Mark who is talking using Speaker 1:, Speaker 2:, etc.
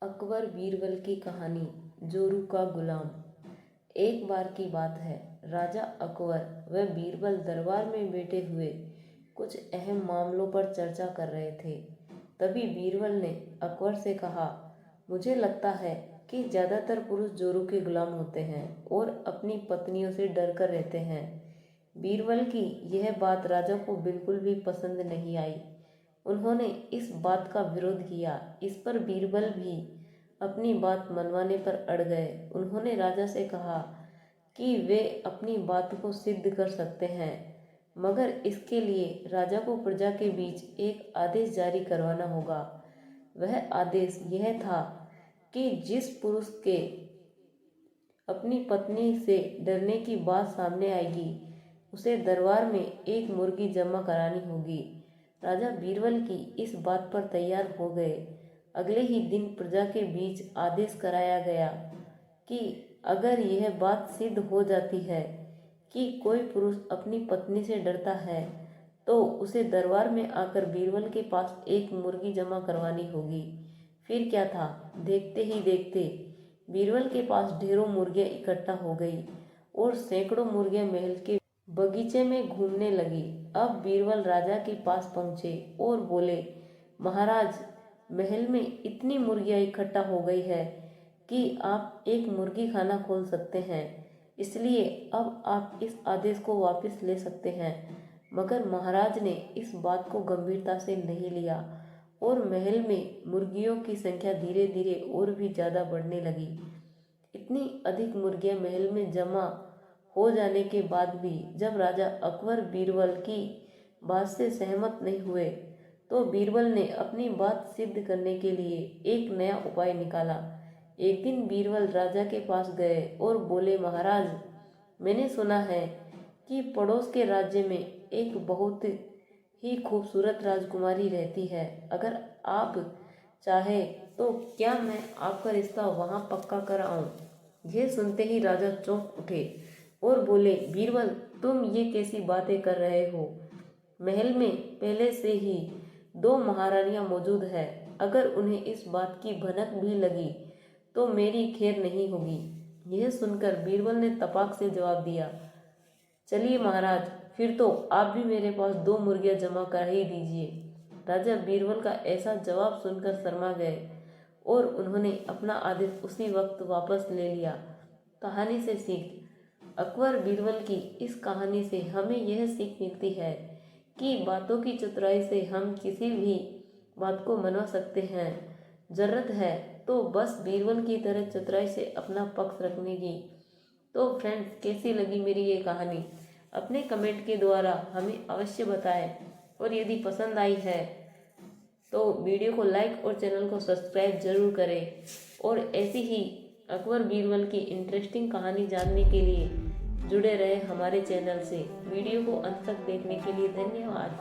Speaker 1: अकबर बीरबल की कहानी जोरू का गुलाम। एक बार की बात है, राजा अकबर व बीरबल दरबार में बैठे हुए कुछ अहम मामलों पर चर्चा कर रहे थे। तभी बीरबल ने अकबर से कहा, मुझे लगता है कि ज़्यादातर पुरुष जोरू के गुलाम होते हैं और अपनी पत्नियों से डर कर रहते हैं। बीरबल की यह बात राजा को बिल्कुल भी पसंद नहीं आई। उन्होंने इस बात का विरोध किया। इस पर बीरबल भी अपनी बात मनवाने पर अड़ गए। उन्होंने राजा से कहा कि वे अपनी बात को सिद्ध कर सकते हैं, मगर इसके लिए राजा को प्रजा के बीच एक आदेश जारी करवाना होगा। वह आदेश यह था कि जिस पुरुष के अपनी पत्नी से डरने की बात सामने आएगी, उसे दरबार में एक मुर्गी जमा करानी होगी। राजा बीरबल की इस बात पर तैयार हो गए। अगले ही दिन प्रजा के बीच आदेश कराया गया कि अगर यह बात सिद्ध हो जाती है कि कोई पुरुष अपनी पत्नी से डरता है, तो उसे दरबार में आकर बीरबल के पास एक मुर्गी जमा करवानी होगी। फिर क्या था, देखते ही देखते बीरबल के पास ढेरों मुर्गियां इकट्ठा हो गई और सैकड़ों मुर्गियां महल के बगीचे में घूमने लगी। अब बीरबल राजा के पास पहुंचे और बोले, महाराज, महल में इतनी मुर्गियां इकट्ठा हो गई है कि आप एक मुर्गी खाना खोल सकते हैं, इसलिए अब आप इस आदेश को वापस ले सकते हैं। मगर महाराज ने इस बात को गंभीरता से नहीं लिया और महल में मुर्गियों की संख्या धीरे धीरे और भी ज़्यादा बढ़ने लगी। इतनी अधिक मुर्गियां महल में जमा हो जाने के बाद भी जब राजा अकबर बीरबल की बात से सहमत नहीं हुए, तो बीरबल ने अपनी बात सिद्ध करने के लिए एक नया उपाय निकाला। एक दिन बीरबल राजा के पास गए और बोले, महाराज, मैंने सुना है कि पड़ोस के राज्य में एक बहुत ही खूबसूरत राजकुमारी रहती है। अगर आप चाहे तो क्या मैं आपका रिश्ता वहां पक्का कर आऊं? यह सुनते ही राजा चौंक उठे और बोले, बीरबल, तुम ये कैसी बातें कर रहे हो? महल में पहले से ही 2 महारानियां मौजूद है। अगर उन्हें इस बात की भनक भी लगी तो मेरी खैर नहीं होगी। यह सुनकर बीरबल ने तपाक से जवाब दिया, चलिए महाराज, फिर तो आप भी मेरे पास 2 मुर्गियां जमा कर ही दीजिए। राजा बीरबल का ऐसा जवाब सुनकर शर्मा गए और उन्होंने अपना आदेश उसी वक्त वापस ले लिया। कहानी से सीख। अकबर बीरबल की इस कहानी से हमें यह सीख मिलती है कि बातों की चतुराई से हम किसी भी बात को मना सकते हैं। जरूरत है तो बस बीरबल की तरह चतुराई से अपना पक्ष रखने की। तो फ्रेंड्स, कैसी लगी मेरी ये कहानी? अपने कमेंट के द्वारा हमें अवश्य बताएं और यदि पसंद आई है तो वीडियो को लाइक और चैनल को सब्सक्राइब जरूर करें। और ऐसी ही अकबर बीरबल की इंटरेस्टिंग कहानी जानने के लिए जुड़े रहे हमारे चैनल से। वीडियो को अंत तक देखने के लिए धन्यवाद।